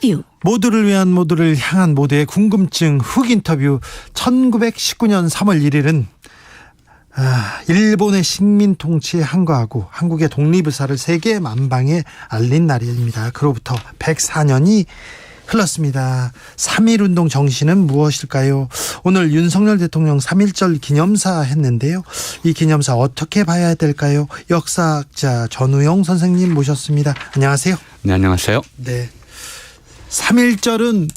인터뷰. 모두를 위한 모두를 향한 모두의 궁금증 훅 인터뷰. 1919년 3월 1일은 일본의 식민 통치에 항거하고 한국의 독립의사를 세계 만방에 알린 날입니다. 그로부터 104년이 흘렀습니다. 3.1운동 정신은 무엇일까요? 오늘 윤석열 대통령 3.1절 기념사 했는데요. 이 기념사 어떻게 봐야 될까요? 역사학자 전우영 선생님 모셨습니다. 안녕하세요. 네, 안녕하세요. 네. 3.1절은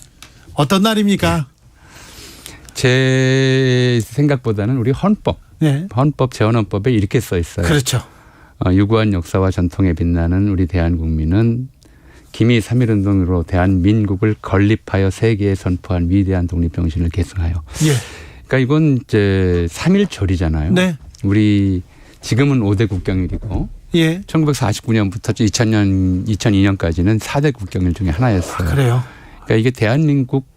어떤 날입니까? 제 생각보다는 우리 헌법, 네. 헌법 재헌헌법에 이렇게 써 있어요. 그렇죠. 유구한 역사와 전통에 빛나는 우리 대한국민은 기미 3.1운동으로 대한민국을 건립하여 세계에 선포한 위대한 독립정신을 계승하여. 예. 그러니까 이건 이제 3.1절이잖아요. 네. 우리 지금은 5대 국경일이고 예. 1949년부터 2002년까지는 4대 국경일 중에 하나였어요. 그래요. 그러니까 이게 대한민국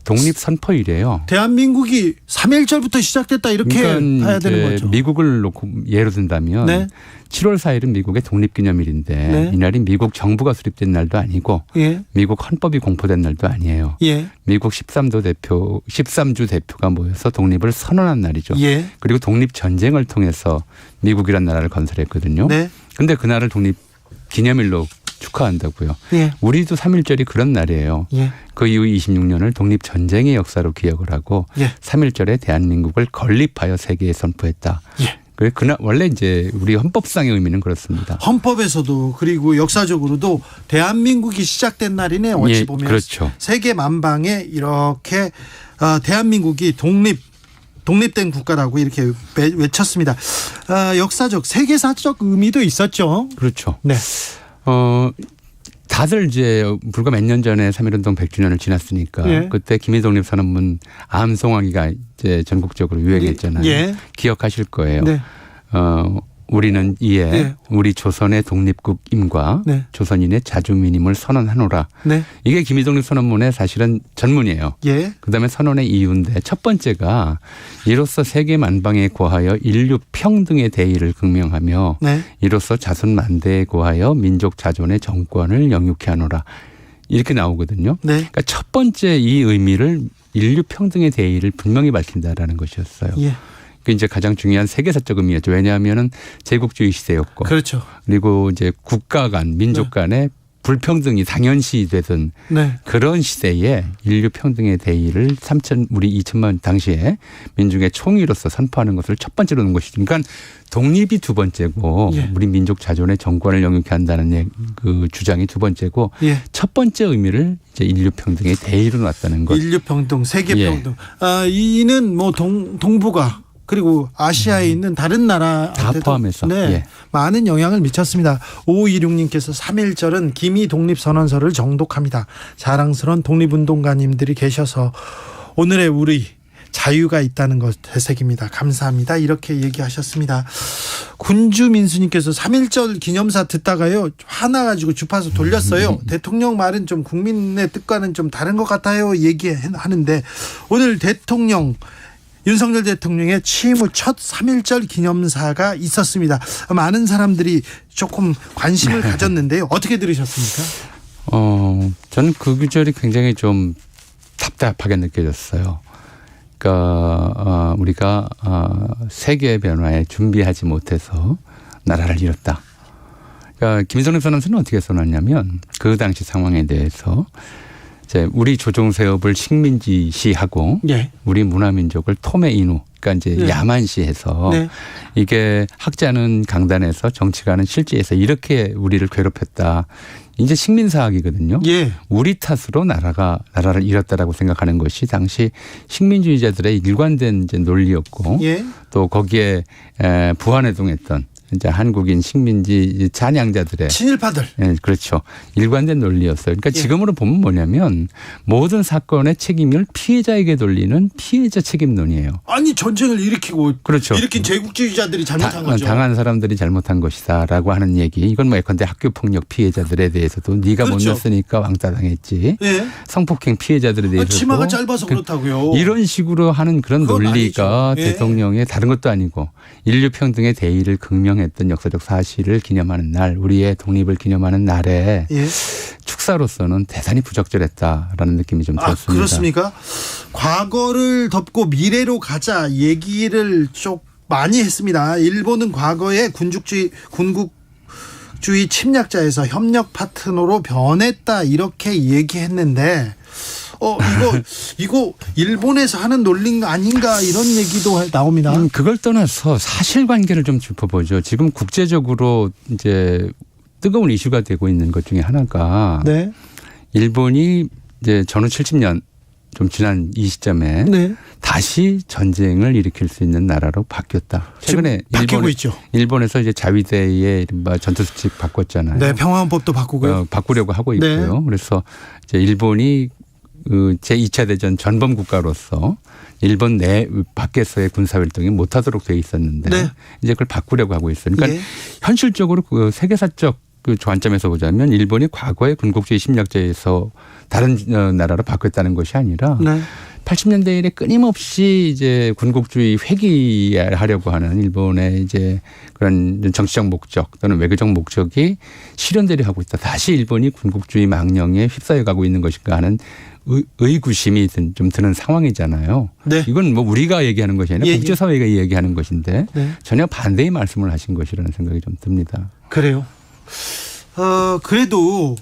독립선포일이에요. 대한민국이 3.1절부터 시작됐다 이렇게 그러니까 봐야 되는 거죠. 미국을 놓고 예로 든다면 네. 7월 4일은 미국의 독립기념일인데 네. 이날이 미국 정부가 수립된 날도 아니고 예. 미국 헌법이 공포된 날도 아니에요. 예. 미국 13주 대표가 모여서 독립을 선언한 날이죠. 예. 그리고 독립전쟁을 통해서 미국이란 나라를 건설했거든요. 네. 그런데 그날을 독립기념일로 축하한다고요. 예. 우리도 3.1절이 그런 날이에요. 예. 그 이후 26년을 독립전쟁의 역사로 기억을 하고 예. 3.1절에 대한민국을 건립하여 세계에 선포했다. 예. 그날 원래 이제 우리 헌법상의 의미는 그렇습니다. 헌법에서도 그리고 역사적으로도 대한민국이 시작된 날이네. 어찌 예, 보면 그렇죠. 세계 만방에 이렇게 대한민국이 독립된 국가라고 이렇게 외쳤습니다. 역사적 세계사적 의미도 있었죠. 그렇죠. 네. 다들 이제 불과 몇 년 전에 3.1운동 100주년을 지났으니까 예. 그때 김일독립선언문 암송하기가 이제 전국적으로 유행했잖아요. 예. 기억하실 거예요. 네. 우리는 이에 네. 우리 조선의 독립국임과 네. 조선인의 자주민임을 선언하노라. 네. 이게 김일독립선언문의 사실은 전문이에요. 예. 그다음에 선언의 이유인데 첫 번째가 이로써 세계 만방에 고하여 인류 평등의 대의를 극명하며 네. 이로써 자손 만대에 고하여 민족 자존의 정권을 영육케 하노라. 이렇게 나오거든요. 네. 그러니까 첫 번째 이 의미를 인류 평등의 대의를 분명히 밝힌다라는 것이었어요. 예. 그 이제 가장 중요한 세계사적 의미였죠. 왜냐하면은 제국주의 시대였고, 그렇죠. 그리고 이제 국가 간, 민족 간의 불평등이 당연시 되던 네. 그런 시대에 인류 평등의 대의를 우리 2천만 당시에 민중의 총의로서 선포하는 것을 첫 번째로 놓은 것이죠. 그러니까 독립이 두 번째고 예. 우리 민족 자존의 정권을 영육케 한다는 그 주장이 두 번째고 예. 첫 번째 의미를 이제 인류 평등의 대의로 놨다는 것. 인류 평등, 세계 예. 평등. 이는 뭐 동북아 그리고 아시아에 있는 다른 나라 다 포함해서 네, 예. 많은 영향을 미쳤습니다. 5526님께서 3.1절은 기미 독립선언서를 정독합니다. 자랑스러운 독립운동가님들이 계셔서 오늘의 우리 자유가 있다는 것 되새깁니다. 감사합니다. 이렇게 얘기하셨습니다. 군주민수님께서 3.1절 기념사 듣다가요 화나가지고 주파수 돌렸어요. 대통령 말은 좀 국민의 뜻과는 좀 다른 것 같아요 얘기하는데 오늘 윤석열 대통령의 취임 후 첫 3.1절 기념사가 있었습니다. 많은 사람들이 조금 관심을 가졌는데요. 어떻게 들으셨습니까? 저는 그 구절이 굉장히 좀 답답하게 느껴졌어요. 그러니까 우리가 세계의 변화에 준비하지 못해서 나라를 잃었다. 그러니까 김일성 선언서는 어떻게 써놨냐면 그 당시 상황에 대해서 이제 우리 조종세업을 식민지시하고 예. 우리 문화민족을 토메이누 그러니까 이제 네. 야만시해서 네. 이게 학자는 강단에서 정치가는 실지에서 이렇게 우리를 괴롭혔다. 이제 식민사학이거든요. 예. 우리 탓으로 나라를 잃었다라고 생각하는 것이 당시 식민주의자들의 일관된 이제 논리였고 예. 또 거기에 부안해동했던 이제 한국인 식민지 잔양자들의 친일파들. 네, 그렇죠. 일관된 논리였어요. 그러니까 예. 지금으로 보면 뭐냐면 모든 사건의 책임을 피해자에게 돌리는 피해자 책임론이에요. 아니 전쟁을 일으키고 그렇죠. 일으킨 제국주의자들이 잘못한 거죠. 당한 사람들이 잘못한 것이다라고 하는 얘기. 이건 뭐 예컨대 학교폭력 피해자들에 대해서도 네가 그렇죠. 못 넣었으니까 왕따 당했지. 예. 성폭행 피해자들에 대해서도 치마가 짧아서 그렇다고요. 이런 식으로 하는 그런 그건 논리가 아니죠. 예. 대통령의 다른 것도 아니고 인류 평등의 대의를 극명했다. 성공했던 역사적 사실을 기념하는 날, 우리의 독립을 기념하는 날에 예. 축사로서는 대단히 부적절했다라는 느낌이 좀 들었습니다. 그렇습니까? 과거를 덮고 미래로 가자 얘기를 좀 많이 했습니다. 일본은 과거에 군국주의 침략자에서 협력 파트너로 변했다 이렇게 얘기했는데 이거 일본에서 하는 논리 아닌가 이런 얘기도 나옵니다. 그걸 떠나서 사실관계를 좀 짚어보죠. 지금 국제적으로 이제 뜨거운 이슈가 되고 있는 것 중에 하나가 네. 일본이 이제 전후 70년 좀 지난 이 시점에 네. 다시 전쟁을 일으킬 수 있는 나라로 바뀌었다. 최근에 바뀌고 있죠. 일본에서 이제 자위대의 이른바 전투수칙 바꿨잖아요. 네, 평화헌법도 바꾸고요. 바꾸려고 하고 있고요. 네. 그래서 이제 일본이 제2차 대전 전범 국가로서 일본 내 밖에서의 군사 활동이 못하도록 돼 있었는데 네. 이제 그걸 바꾸려고 하고 있어요. 그러니까 예. 현실적으로 그 세계사적 그 관점에서 보자면 일본이 과거의 군국주의 침략자에서 다른 나라로 바뀌었다는 것이 아니라 네. 80년대 이래 끊임없이 이제 군국주의 회귀하려고 하는 일본의 이제 그런 정치적 목적 또는 외교적 목적이 실현되려 하고 있다. 다시 일본이 군국주의 망령에 휩싸여 가고 있는 것인가 하는 의구심이 좀 드는 상황이잖아요. 네. 이건 뭐 우리가 얘기하는 것이 아니라 국제사회가 얘기하는 것인데 전혀 반대의 말씀을 하신 것이라는 생각이 좀 듭니다. 그래요. 그래도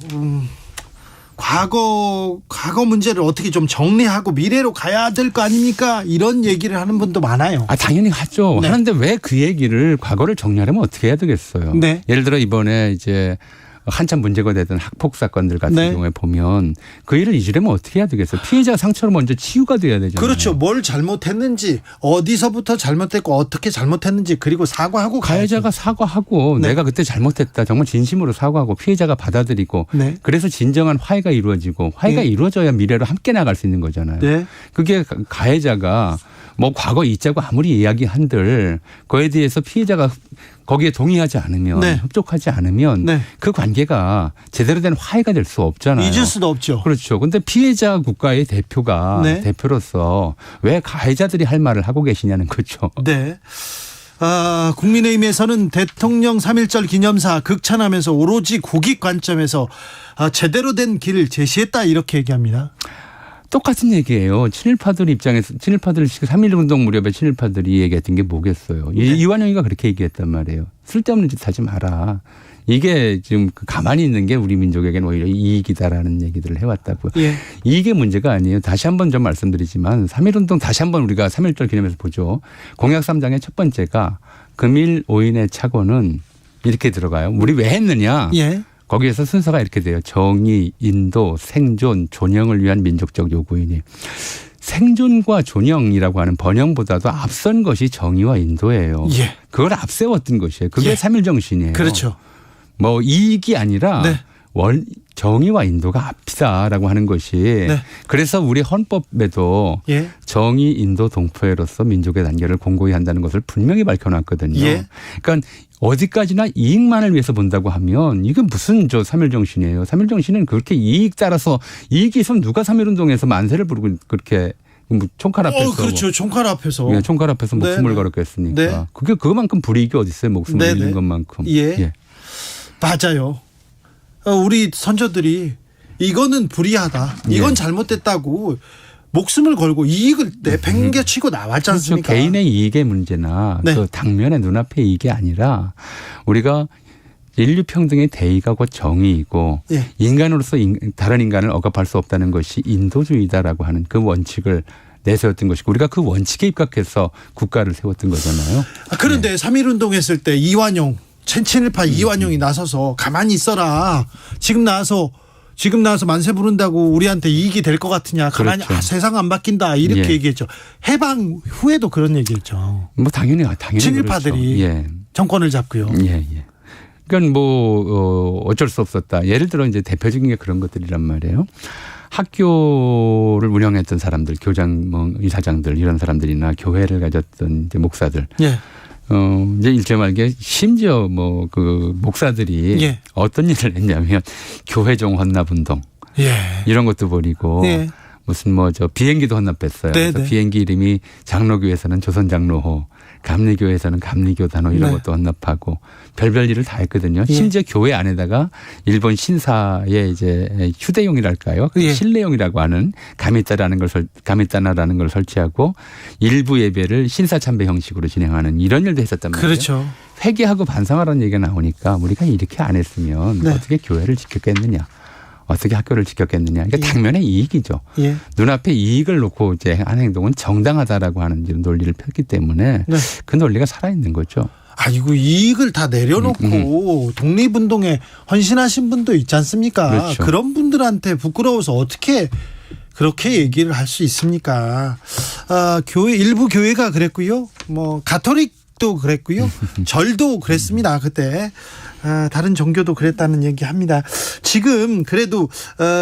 과거 문제를 어떻게 좀 정리하고 미래로 가야 될 거 아닙니까? 이런 얘기를 하는 분도 많아요. 당연히 하죠. 네. 하는데 왜 그 얘기를 과거를 정리하려면 어떻게 해야 되겠어요? 네. 예를 들어 이번에 이제 한참 문제가 되던 학폭 사건들 같은 경우에 보면 그 일을 잊으려면 어떻게 해야 되겠어요? 피해자 상처로 먼저 치유가 돼야 되잖아요. 그렇죠. 뭘 잘못했는지 어디서부터 잘못했고 어떻게 잘못했는지 그리고 사과하고 가해자가 사과하고 내가 그때 잘못했다 정말 진심으로 사과하고 피해자가 받아들이고 그래서 진정한 화해가 이루어지고 화해가 이루어져야 미래로 함께 나갈 수 있는 거잖아요. 그게 가해자가 뭐 과거 있자고 아무리 이야기한들 그에 대해서 피해자가 거기에 동의하지 않으면 협조하지 않으면 그 관계가 제대로 된 화해가 될 수 없잖아요. 잊을 수도 없죠. 그렇죠. 그런데 피해자 국가의 대표가 대표로서 왜 가해자들이 할 말을 하고 계시냐는 거죠. 네. 국민의힘에서는 대통령 3.1절 기념사 극찬하면서 오로지 국익 관점에서 제대로 된 길을 제시했다 이렇게 얘기합니다. 똑같은 얘기예요. 친일파들 입장에서 3.1운동 무렵에 친일파들이 얘기했던 게 뭐겠어요. 이완영이가 그렇게 얘기했단 말이에요. 쓸데없는 짓 하지 마라. 이게 지금 가만히 있는 게 우리 민족에게는 오히려 이익이다라는 얘기들을 해왔다고요. 이게 문제가 아니에요. 다시 한번 좀 말씀드리지만 3.1운동 다시 한번 우리가 3.1절 기념해서 보죠. 공약 3장의 첫 번째가 금일 오인의 착오는 이렇게 들어가요. 우리 왜 했느냐. 거기에서 순서가 이렇게 돼요. 정의, 인도, 생존, 존영을 위한 민족적 요구이니. 생존과 존영이라고 하는 번영보다도 앞선 것이 정의와 인도예요. 그걸 앞세웠던 것이에요. 그게 3.1 정신이에요. 그렇죠. 뭐 이익이 아니라 정의와 인도가 앞이다라고 하는 것이 그래서 우리 헌법에도 정의, 인도, 동포애로서 민족의 단계를 공고히 한다는 것을 분명히 밝혀놨거든요. 그러니까 어디까지나 이익만을 위해서 본다고 하면 이게 무슨 3.1 정신이에요. 3.1 정신은 그렇게 이익 따라서 이익이 있으면 누가 3.1 운동에서 만세를 부르고 그렇게 총칼 앞에서 그렇죠. 총칼 앞에서 총칼 앞에서 목숨을 걸었겠습니까? 그게 그만큼 불이익이 어디 있어요. 목숨을 잃는 것만큼. 맞아요. 우리 선조들이 이거는 불의하다. 이건 잘못됐다고 목숨을 걸고 이익을 내팽개치고 나왔지 않습니까? 그렇죠. 개인의 이익의 문제나 그 당면의 눈앞의 이익이 아니라 우리가 인류 평등의 대의가 곧 정의이고 인간으로서 다른 인간을 억압할 수 없다는 것이 인도주의다라고 하는 그 원칙을 내세웠던 것이고 우리가 그 원칙에 입각해서 국가를 세웠던 거잖아요. 그런데 3.1운동 했을 때 이완용 친일파 이완용이 나서서 가만히 있어라. 지금 나와서 만세 부른다고 우리한테 이익이 될 것 같으냐. 가만히 세상 안 바뀐다. 이렇게 얘기했죠. 해방 후에도 그런 얘기했죠. 뭐 당연히 친일파들이 그렇죠. 정권을 잡고요. 그러니까 뭐 어쩔 수 없었다. 예를 들어 이제 대표적인 게 그런 것들이란 말이에요. 학교를 운영했던 사람들, 교장, 뭐 이사장들 이런 사람들이나 교회를 가졌던 이제 목사들. 이제 일제말기에 심지어 뭐 그 목사들이 어떤 일을 했냐면 교회종 헌납운동 이런 것도 벌이고 무슨 뭐 비행기도 헌납했어요. 그래서 비행기 이름이 장로교에서는 조선장로호 감리교에서는 감리교 단호 이런 네. 것도 언급하고 별별 일을 다 했거든요. 예. 심지어 교회 안에다가 일본 신사의 이제 휴대용이랄까요? 예. 실내용이라고 하는 가미따나라는 걸 설치하고 일부 예배를 신사 참배 형식으로 진행하는 이런 일도 했었단 말이에요. 그렇죠. 회개하고 반성하라는 얘기가 나오니까 우리가 이렇게 안 했으면 네. 어떻게 교회를 지켰겠느냐. 어떻게 학교를 지켰겠느냐. 그러니까 예. 당면의 이익이죠. 예. 눈앞에 이익을 놓고 이제 하는 행동은 정당하다라고 하는 이런 논리를 폈기 때문에 네. 그 논리가 살아있는 거죠. 아이고 이익을 다 내려놓고 독립운동에 헌신하신 분도 있지 않습니까? 그렇죠. 그런 분들한테 부끄러워서 어떻게 그렇게 얘기를 할 수 있습니까? 교회 일부 교회가 그랬고요. 뭐 가톨릭도 그랬고요. 절도 그랬습니다. 그때 다른 종교도 그랬다는 얘기합니다. 지금 그래도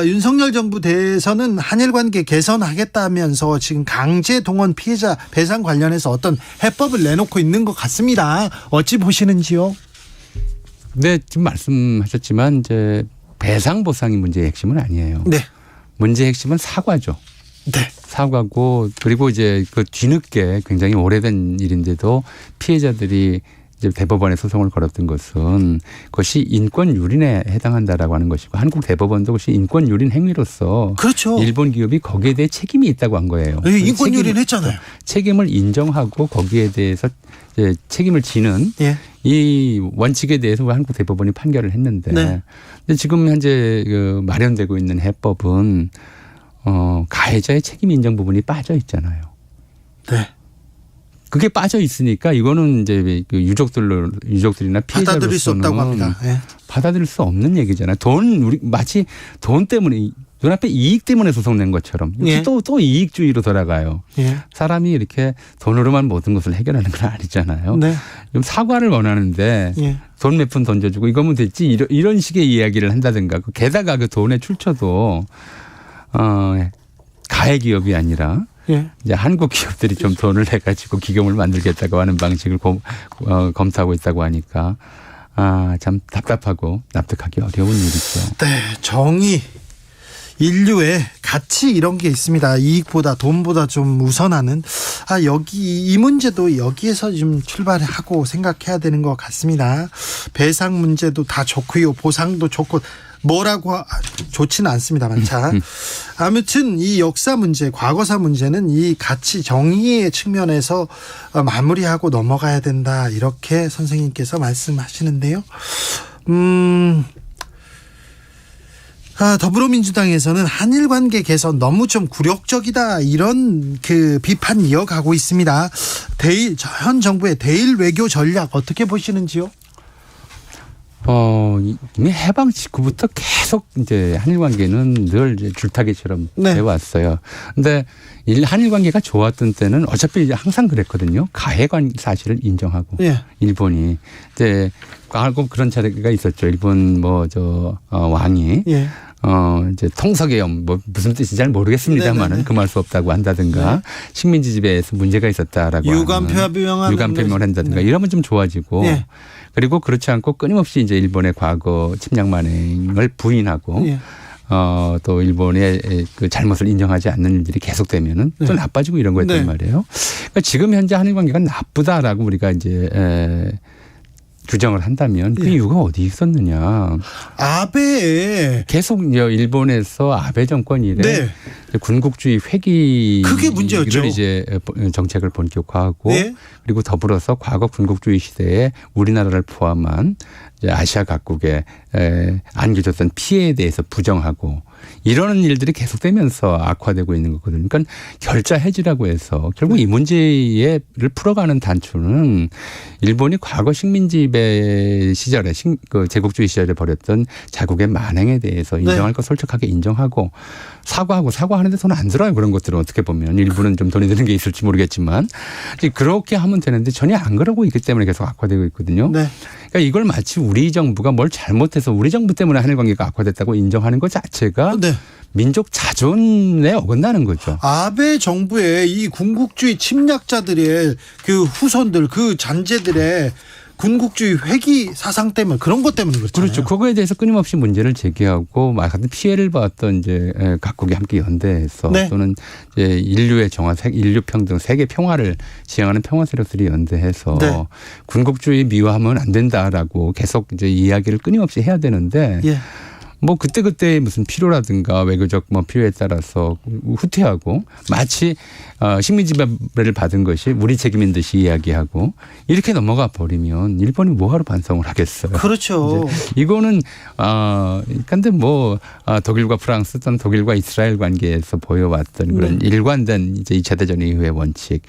윤석열 정부 대해서는 한일 관계 개선하겠다면서 지금 강제 동원 피해자 배상 관련해서 어떤 해법을 내놓고 있는 것 같습니다. 어찌 보시는지요? 네, 지금 말씀하셨지만 이제 배상 보상이 문제의 핵심은 아니에요. 네, 문제의 핵심은 사과죠. 네, 사과고 그리고 이제 그 뒤늦게 굉장히 오래된 일인데도 피해자들이 이제 대법원에 소송을 걸었던 것은 그것이 인권 유린에 해당한다라고 하는 것이고 한국 대법원도 그것이 인권 유린 행위로서 그렇죠. 일본 기업이 거기에 대해 책임이 있다고 한 거예요. 네, 인권 유린했잖아요. 책임을 인정하고 거기에 대해서 이제 책임을 지는 예, 이 원칙에 대해서 한국 대법원이 판결을 했는데 네. 근데 지금 현재 그 마련되고 있는 해법은 가해자의 책임 인정 부분이 빠져 있잖아요. 네. 그게 빠져 있으니까 이거는 이제 그 유족들이나 받아들일 수 없다고 피해자로서는 합니다. 예. 받아들일 수 없는 얘기잖아요. 마치 돈 때문에 눈앞에 이익 때문에 소송낸 것처럼 예. 또 이익주의로 돌아가요. 예. 사람이 이렇게 돈으로만 모든 것을 해결하는 건 아니잖아요. 네. 좀 사과를 원하는데 예. 돈 몇 푼 던져주고 이거면 됐지 이런 식의 이야기를 한다든가 게다가 그 돈의 출처도 가해 기업이 아니라 예. 이제 한국 기업들이 좀 돈을 내가지고 기금을 만들겠다고 하는 방식을 검토하고 있다고 하니까 참 답답하고 납득하기 어려운 일이죠. 네, 정의, 인류의 가치 이런 게 있습니다. 이익보다 돈보다 좀 우선하는 이 문제도 여기에서 좀 출발하고 생각해야 되는 것 같습니다. 배상 문제도 다 좋고요, 보상도 좋고 뭐라고 좋지는 않습니다만 자 아무튼 이 역사 문제, 과거사 문제는 이 가치 정의의 측면에서 마무리하고 넘어가야 된다 이렇게 선생님께서 말씀하시는데요. 더불어민주당에서는 한일 관계 개선 너무 좀 굴욕적이다 이런 그 비판 이어가고 있습니다. 현 정부의 대일 외교 전략 어떻게 보시는지요? 이미 해방 직후부터 계속 이제 한일 관계는 늘 이제 줄타기처럼 네. 되어왔어요. 근데 한일 관계가 좋았던 때는 어차피 이제 항상 그랬거든요. 가해관 사실을 인정하고 예. 일본이 이제 알고 그런 차례가 있었죠. 일본 왕이 예. 이제 통서개엄 무슨 뜻인지 잘 모르겠습니다만은 네네네. 금할 수 없다고 한다든가 네. 식민지 지배에서 문제가 있었다라고 유감표명을 한다든가 네. 이러면 좀 좋아지고 네. 그리고 그렇지 않고 끊임없이 이제 일본의 과거 침략 만행을 부인하고 예. 또 일본의 그 잘못을 인정하지 않는 일들이 계속되면은 또 네. 나빠지고 이런 거였단 네. 말이에요. 그러니까 지금 현재 한일 관계가 나쁘다라고 우리가 이제 규정을 한다면 그 예. 이유가 어디 있었느냐. 아베 계속 일본에서 아베 정권 이래 네. 군국주의 회귀 그게 문제였죠. 이제 정책을 본격화하고 네. 그리고 더불어서 과거 군국주의 시대에 우리나라를 포함한 이제 아시아 각국에 안겨졌던 피해에 대해서 부정하고 이러는 일들이 계속되면서 악화되고 있는 거거든요. 그러니까 결자 해지라고 해서 결국 이 문제를 풀어가는 단초는 일본이 과거 식민지배 시절에 그 제국주의 시절에 벌였던 자국의 만행에 대해서 인정할 거 솔직하게 인정하고 사과하는데 돈 안 들어요. 그런 것들은 어떻게 보면 일부는 좀 돈이 드는 게 있을지 모르겠지만 그렇게 하면 되는데 전혀 안 그러고 있기 때문에 계속 악화되고 있거든요. 네. 그러니까 이걸 마치 우리 정부가 뭘 잘못해서 우리 정부 때문에 한일 관계가 악화됐다고 인정하는 것 자체가 네. 민족 자존에 어긋나는 거죠. 아베 정부의 이 군국주의 침략자들의 그 후손들, 그 잔재들의 군국주의 회귀 사상 때문에 그런 것 때문에 그렇잖아요. 그렇죠. 그거에 대해서 끊임없이 문제를 제기하고 같은 피해를 봤던 이제 각국이 함께 연대해서 네. 또는 이제 인류의 정화, 인류 평등, 세계 평화를 지향하는 평화 세력들이 연대해서 네. 군국주의 미화하면 안 된다라고 계속 이제 이야기를 끊임없이 해야 되는데. 예. 뭐 그때그때 무슨 필요라든가 외교적 뭐 필요에 따라서 후퇴하고 마치 식민지배를 받은 것이 우리 책임인 듯이 이야기하고 이렇게 넘어가 버리면 일본이 뭐하러 반성을 하겠어요. 그렇죠. 이거는 근데 뭐 독일과 프랑스 또는 독일과 이스라엘 관계에서 보여왔던 그런 일관된 이제 2차 대전 이후의 원칙.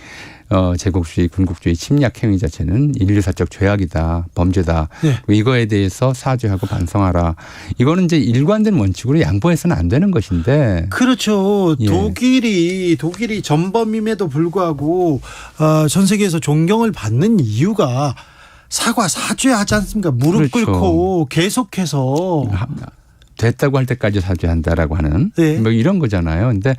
제국주의, 군국주의 침략 행위 자체는 인류사적 죄악이다, 범죄다. 네. 이거에 대해서 사죄하고 반성하라. 이거는 이제 일관된 원칙으로 양보해서는 안 되는 것인데. 그렇죠. 예. 독일이 전범임에도 불구하고 전 세계에서 존경을 받는 이유가 사죄하지 않습니까? 무릎 그렇죠. 꿇고 계속해서 됐다고 할 때까지 사죄한다라고 하는 네. 뭐 이런 거잖아요. 근데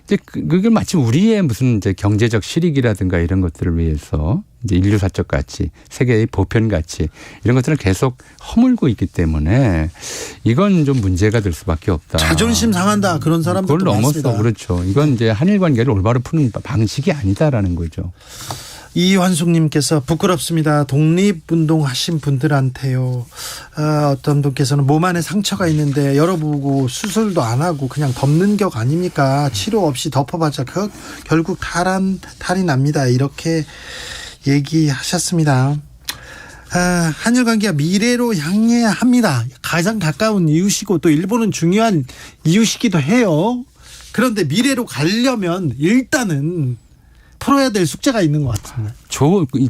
이제 그게 마치 우리의 무슨 이제 경제적 실익이라든가 이런 것들을 위해서 이제 인류사적 가치, 세계의 보편 가치 이런 것들을 계속 허물고 있기 때문에 이건 좀 문제가 될 수밖에 없다. 자존심 상한다 그런 사람들도 그걸 넘어서 많습니다. 그렇죠. 이건 이제 한일 관계를 올바로 푸는 방식이 아니다라는 거죠. 이환숙님께서 부끄럽습니다. 독립운동하신 분들한테요. 어떤 분께서는 몸 안에 상처가 있는데 열어보고 수술도 안 하고 그냥 덮는 격 아닙니까? 치료 없이 덮어봤자 결국 탈이 납니다. 이렇게 얘기하셨습니다. 한일 관계가 미래로 향해야 합니다. 가장 가까운 이웃이고 또 일본은 중요한 이웃이기도 해요. 그런데 미래로 가려면 일단은 풀어야 될 숙제가 있는 것 같습니다.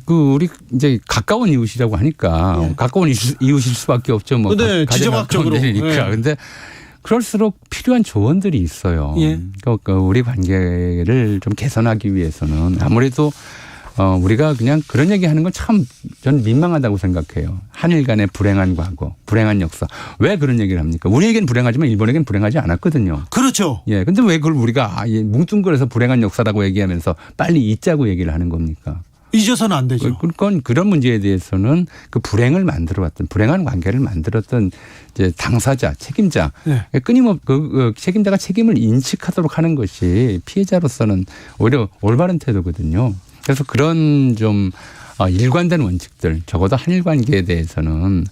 우리 이제 가까운 이웃이라고 하니까 예. 가까운 이웃일 수밖에 없죠. 뭐 네, 지정학적으로. 그런데 예. 그럴수록 필요한 조언들이 있어요. 예. 그러니까 우리 관계를 좀 개선하기 위해서는 아무래도 우리가 그냥 그런 얘기하는 건 참 저는 민망하다고 생각해요. 한일 간의 불행한 과거, 불행한 역사. 왜 그런 얘기를 합니까? 우리에겐 불행하지만 일본에겐 불행하지 않았거든요. 그렇죠. 예. 근데 왜 그걸 우리가 뭉뚱그려서 불행한 역사라고 얘기하면서 빨리 잊자고 얘기를 하는 겁니까? 잊어서는 안 되죠. 그건 그런 문제에 대해서는 그 불행을 만들어왔던 불행한 관계를 만들었던 이제 당사자, 책임자, 네. 끊임없이 책임자가 책임을 인식하도록 하는 것이 피해자로서는 오히려 올바른 태도거든요. 그래서 그런 좀 일관된 원칙들, 적어도 한일 관계에 대해서는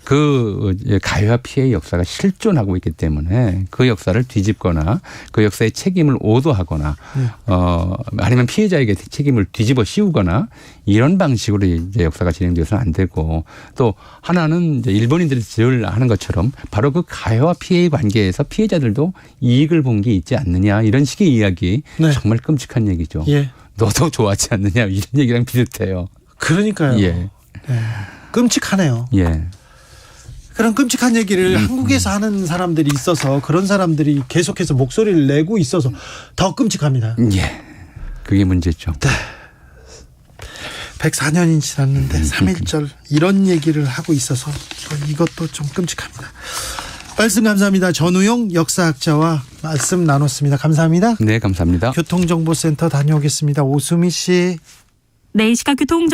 그 가해와 피해의 역사가 실존하고 있기 때문에 그 역사를 뒤집거나 그 역사의 책임을 오도하거나 아니면 피해자에게 책임을 뒤집어 씌우거나 이런 방식으로 이제 역사가 진행되어서는 안 되고 또 하나는 이제 일본인들이 늘 하는 것처럼 바로 그 가해와 피해의 관계에서 피해자들도 이익을 본 게 있지 않느냐 이런 식의 이야기 네. 정말 끔찍한 얘기죠. 예. 너도 좋아하지 않느냐 이런 얘기랑 비슷해요. 그러니까요. 예. 네. 끔찍하네요. 예. 그런 끔찍한 얘기를 한국에서 하는 사람들이 있어서 그런 사람들이 계속해서 목소리를 내고 있어서 더 끔찍합니다. 예. 그게 문제죠. 네. 104년이 지났는데 3.1절 이런 얘기를 하고 있어서 이것도 좀 끔찍합니다. 말씀 감사합니다. 전우용 역사학자와 말씀 나눴습니다. 감사합니다. 네, 감사합니다. 교통정보센터 다녀오겠습니다. 오수미 씨. 네, 시각 교통